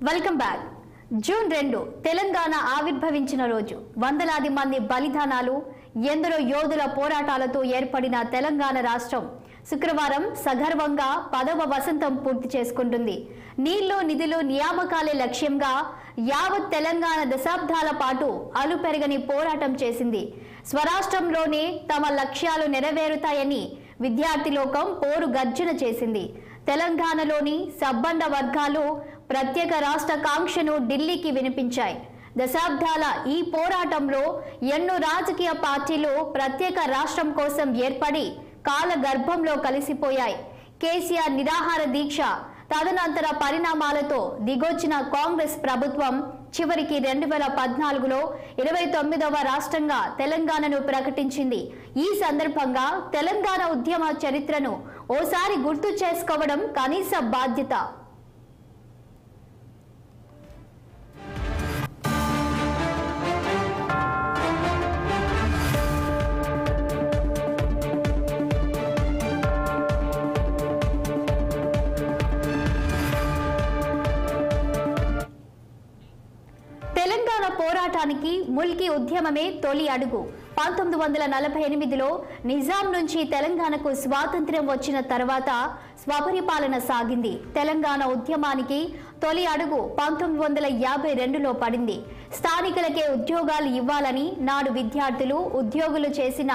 Welcome back. June 2 Telangana ఆవిర్భవించిన రోజు. వందలాది మంది బలిదానాలు, ఎందరో యోధుల పోరాటాలతో ఏర్పడిన తెలంగాణ రాష్ట్రం శుక్రవారం సగర్వంగా 10వ వసంతం పూర్తి చేసుకుంటుంది. నీళ్లు నిధులు నియామకాలే లక్ష్యంగా యావత్ తెలంగాణ దశాబ్దాల పాటు అలుపెరగని పోరాటం చేసింది. స్వరాష్ట్రంలోనే తమ లక్ష్యాలు నెరవేరుతాయని విద్యార్థి లోకం పోరు గర్జన చేసింది. తెలంగాణలోని సబ్బండ వర్గాలు ప్రత్యేక రాష్ట్ర కాంక్షను ఢిల్లీకి వినిపించాయి. దశాబ్దాల ఈ పోరాటంలో ఎన్నో రాజకీయ పార్టీలు ప్రత్యేక రాష్ట్రం కోసం ఏర్పడి కాల గర్భంలో కలిసిపోయాయి. కేసీఆర్ నిరాహార దీక్ష, తదనంతర పరిణామాలతో దిగొచ్చిన కాంగ్రెస్ ప్రభుత్వం చివరికి 2014లో 29వ రాష్ట్రంగా తెలంగాణను ప్రకటించింది. ఈ సందర్భంగా తెలంగాణ ఉద్యమ చరిత్రను ఓసారి గుర్తు చేసుకోవడం కనీస బాధ్యత. తెలంగాణ పోరాటానికి ముల్కీ ఉద్యమమే తొలి అడుగు. 1948లో నిజాం నుంచి తెలంగాణకు స్వాతంత్ర్యం వచ్చిన తర్వాత స్వపరిపాలన సాగింది. తెలంగాణ ఉద్యమానికి తొలి అడుగు 1952లో పడింది. స్థానికులకే ఉద్యోగాలు ఇవ్వాలని నాడు విద్యార్థులు, ఉద్యోగులు చేసిన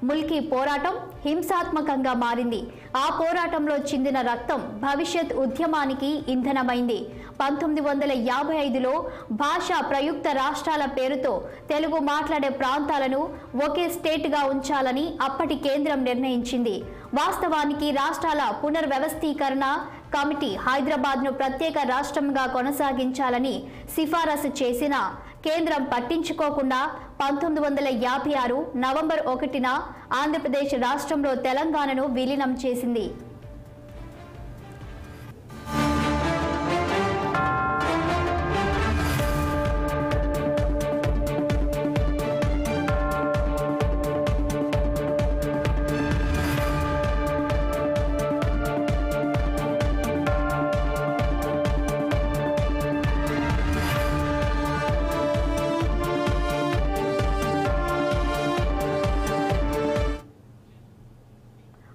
ముల్కీ పోరాటం హింసాత్మకంగా మారింది. ఆ పోరాటంలో చిందిన రక్తం భవిష్యత్ ఉద్యమానికి ఇంధనమైంది. 1955లో భాషా ప్రయుక్త రాష్ట్రాల పేరుతో తెలుగు మాట్లాడే ప్రాంతాలను ఒకే స్టేట్గా ఉంచాలని అప్పటి కేంద్రం నిర్ణయించింది. వాస్తవానికి రాష్ట్రాల పునర్వ్యవస్థీకరణ కమిటీ హైదరాబాద్ను ప్రత్యేక రాష్ట్రంగా కొనసాగించాలని సిఫారసు చేసిన కేంద్రం పట్టించుకోకుండా 1956 నవంబర్ 1న ఆంధ్రప్రదేశ్ రాష్ట్రంలో తెలంగాణను విలీనం చేసింది.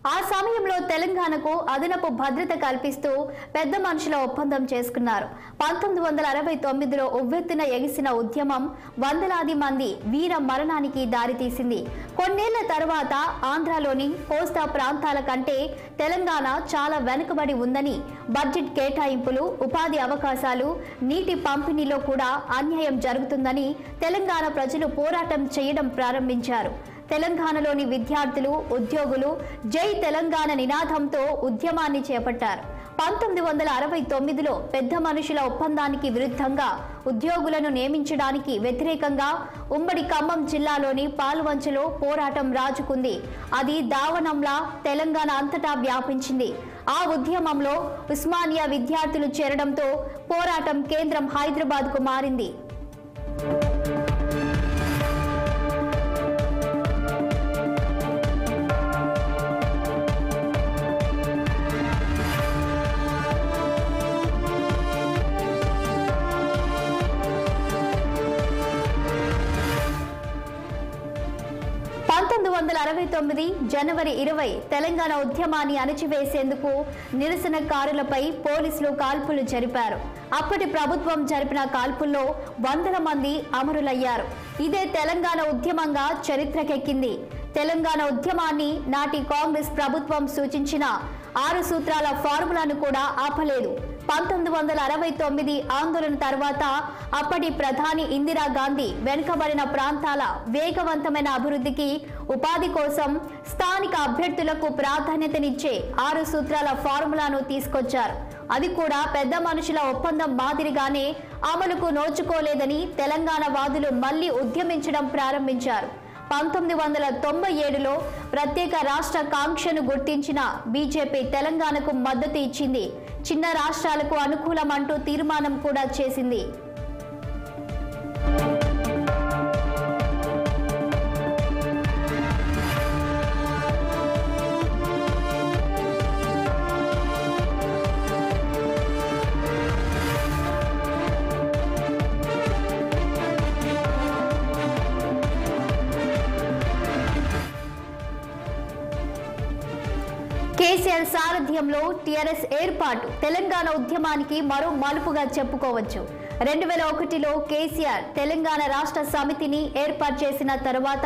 ఆ సమయంలో తెలంగాణకు అదనపు భద్రత కల్పిస్తూ పెద్ద మనుషుల ఒప్పందం చేసుకున్నారు. 1969లో ఉవ్వెత్తున ఎగిసిన ఉద్యమం వందలాది మంది వీర మరణానికి దారితీసింది. కొన్నేళ్ల తర్వాత ఆంధ్రాలోని కోస్తా ప్రాంతాల కంటే తెలంగాణ చాలా వెనుకబడి ఉందని, బడ్జెట్ కేటాయింపులు, ఉపాధి అవకాశాలు, నీటి పంపిణీలో కూడా అన్యాయం జరుగుతుందని తెలంగాణ ప్రజలు పోరాటం చేయడం ప్రారంభించారు. తెలంగాణలోని విద్యార్థులు, ఉద్యోగులు జై తెలంగాణ నినాదంతో ఉద్యమాన్ని చేపట్టారు. 1969లో పెద్ద మనుషుల ఒప్పందానికి విరుద్ధంగా ఉద్యోగులను నియమించడానికి వ్యతిరేకంగా ఉమ్మడి ఖమ్మం జిల్లాలోని పాల్వంచలో పోరాటం రాజుకుంది. అది దావనంలా తెలంగాణ అంతటా వ్యాపించింది. ఆ ఉద్యమంలో ఉస్మానియా విద్యార్థులు చేరడంతో పోరాటం కేంద్రం హైదరాబాద్కు మారింది. జనవరి 20 తెలంగాణ ఉద్యమాన్ని అణచివేసేందుకు నిరసనకారులపై పోలీసులు కాల్పులు జరిపారు. అప్పటి ప్రభుత్వం జరిపిన కాల్పుల్లో వందల మంది అమరులయ్యారు. ఇదే తెలంగాణ ఉద్యమంగా చరిత్రకెక్కింది. తెలంగాణ ఉద్యమాన్ని నాటి కాంగ్రెస్ ప్రభుత్వం సూచించిన 6 సూత్రాల ఫార్ములాను కూడా ఆపలేదు. 1969 ఆందోళన తర్వాత అప్పటి ప్రధాని ఇందిరాగాంధీ వెనుకబడిన ప్రాంతాల వేగవంతమైన అభివృద్ధికి, ఉపాధి కోసం స్థానిక అభ్యర్థులకు ప్రాధాన్యతనిచ్చే 6 సూత్రాల ఫార్ములాను తీసుకొచ్చారు. అది కూడా పెద్ద మనుషుల ఒప్పందం మాదిరిగానే అమలుకు నోచుకోలేదని తెలంగాణ వాదులు మళ్లీ ఉద్యమించడం ప్రారంభించారు. 1997లో ప్రత్యేక రాష్ట్ర కాంక్షను గుర్తించిన బీజేపీ తెలంగాణకు మద్దతు ఇచ్చింది. చిన్న రాష్ట్రాలకు అనుకూలమంటూ తీర్మానం కూడా చేసింది. కేసీఆర్ సారథ్యంలో టీఆర్ఎస్ ఏర్పాటు తెలంగాణ ఉద్యమానికి మరో మలుపుగా చెప్పుకోవచ్చు. 2001లో కేసీఆర్ తెలంగాణ రాష్ట్ర సమితిని ఏర్పాటు చేసిన తర్వాత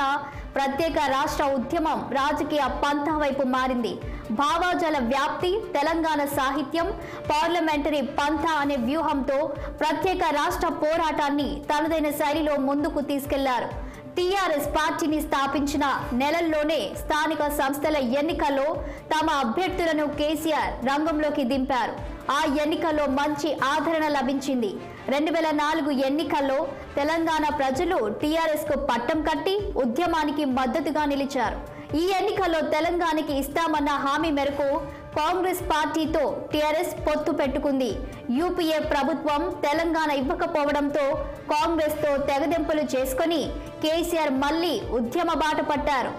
ప్రత్యేక రాష్ట్ర ఉద్యమం రాజకీయ పంథా వైపు మారింది. భావాజాల వ్యాప్తి, తెలంగాణ సాహిత్యం, పార్లమెంటరీ పంథా అనే వ్యూహంతో ప్రత్యేక రాష్ట్ర పోరాటాన్ని తనదైన శైలిలో ముందుకు తీసుకెళ్లారు. టీఆర్ఎస్ పార్టీని స్థాపించిన నెలల్లోనే స్థానిక సంస్థల ఎన్నికల్లో తమ అభ్యర్థులను కేసీఆర్ రంగంలోకి దింపారు. ఆ ఎన్నికల్లో మంచి ఆదరణ లభించింది. 2004 ఎన్నికల్లో తెలంగాణ ప్రజలు టీఆర్ఎస్ కు పట్టం కట్టి ఉద్యమానికి మద్దతుగా నిలిచారు. ఈ ఎన్నికల్లో తెలంగాణకి ఇస్తామన్న హామీ మేరకు కాంగ్రెస్ పార్టీతో టీఆర్ఎస్ పొత్తు పెట్టుకుంది. యూపీఏ ప్రభుత్వం తెలంగాణ ఇవ్వకపోవడంతో కాంగ్రెస్ తో తెగదెంపులు చేసుకుని కేసీఆర్ మళ్లీ ఉద్యమ బాట పట్టారు.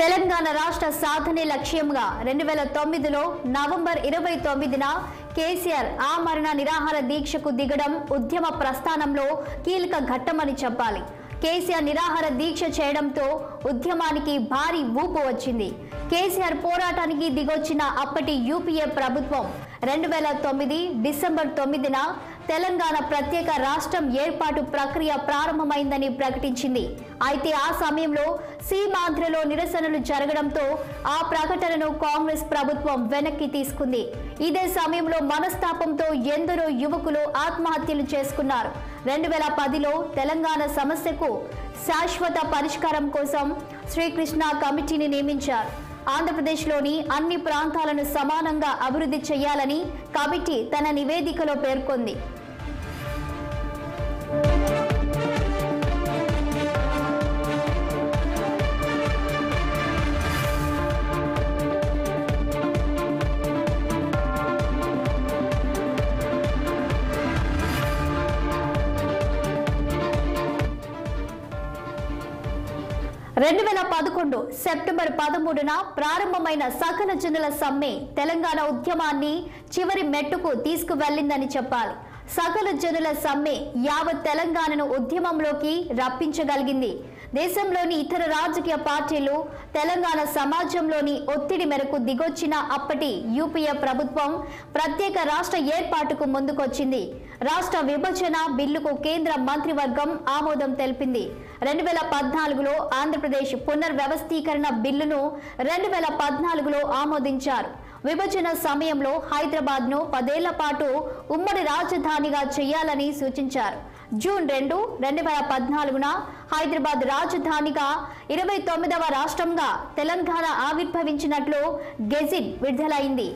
తెలంగాణ రాష్ట్ర సాధనే లక్ష్యంగా 2009లో నవంబర్ 29న కేసీఆర్ ఆమరణ నిరాహార దీక్షకు దిగడం ఉద్యమ ప్రస్థానంలో కీలక ఘట్టమని చెప్పాలి. కేసీఆర్ నిరాహార దీక్ష చేయడంతో ఉద్యమానికి భారీ ఊపు వచ్చింది. కేసీఆర్ పోరాటానికి దిగొచ్చిన అప్పటి యూపీఏ ప్రభుత్వం 2009 డిసెంబర్ 9న తెలంగాణ ప్రత్యేక రాష్ట్రం ఏర్పాటు ప్రక్రియ ప్రారంభమైందని ప్రకటించింది. అయితే ఆ సమయంలో సీమాంధ్రలో నిరసనలు జరగడంతో ఆ ప్రకటనను కాంగ్రెస్ ప్రభుత్వం వెనక్కి తీసుకుంది. ఇదే సమయంలో మనస్తాపంతో ఎందరో యువకులు ఆత్మహత్యలు చేసుకున్నారు. 2010లో తెలంగాణ సమస్యకు శాశ్వత పరిష్కారం కోసం శ్రీకృష్ణ కమిటీని నియమించారు. ఆంధ్రప్రదేశ్లోని అన్ని ప్రాంతాలను సమానంగా అభివృద్ధి చేయాలని కమిటీ తన నివేదికలో పేర్కొంది. సెప్టెంబర్ 13న ప్రారంభమైన సకల జనుల సమ్మె తెలంగాణ ఉద్యమాన్ని చివరి మెట్టుకు తీసుకువెళ్లిందని చెప్పాలి. సకల జనుల సమ్మె యావత్ తెలంగాణను ఉద్యమంలోకి రప్పించగలిగింది. దేశంలోని ఇతర రాజకీయ పార్టీలు తెలంగాణ సమాజంలోని ఒత్తిడి మేరకు దిగొచ్చిన అప్పటి యూపీఏ ప్రభుత్వం ప్రత్యేక రాష్ట్ర ఏర్పాటుకు ముందుకొచ్చింది. రాష్ట్ర విభజన బిల్లుకు కేంద్ర మంత్రివర్గం ఆమోదం తెలిపింది. 2014లో ఆంధ్రప్రదేశ్ పునర్వ్యవస్థీకరణ బిల్లును 2014లో ఆమోదించారు. విభజన సమయంలో హైదరాబాద్ ను 10 ఏళ్ల పాటు ఉమ్మడి రాజధానిగా చేయాలని సూచించారు. జూన్ 2, 2014న హైదరాబాద్ రాజధానిగా 29వ రాష్ట్రంగా తెలంగాణ ఆవిర్భవించినట్లు గెజిట్ విడుదలైంది.